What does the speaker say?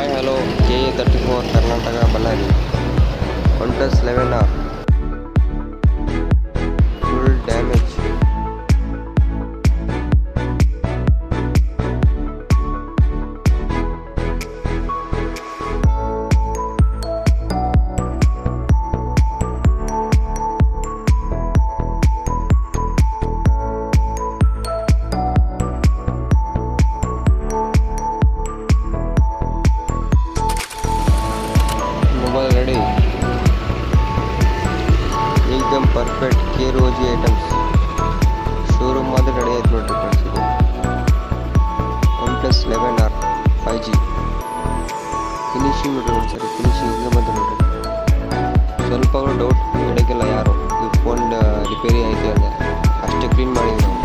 Hi hello KA34 Karnataka Ballari OnePlus 11R full damage. Mobile ready एकदम perfect KROG items showroom ಮಾತ್ರ ready ಆಯ್ತು ನೋಡ್ರಿ friends. ಇದು OnePlus 11R 5G ಫಿನಿಶಿಂಗ್ ನೋಡ್ರಿ. ಒಂದ್ಸರಿ ಫಿನಿಶಿಂಗ್ ಹಿಂಗೆ ಬಂತು ನೋಡ್ರಿ. ಸ್ವಲ್ಪ ಡೌಟ್ ಇಡೋಕ್ಕಿಲ್ಲ ಯಾರು ಈ ಫೋನ್ ರಿಪೇರಿ ಆಯ್ತು ಅಂದರೆ ಅಷ್ಟೇ ಕ್ಲೀನ್ ಮಾಡಿದ್ವಿ ನಾವು.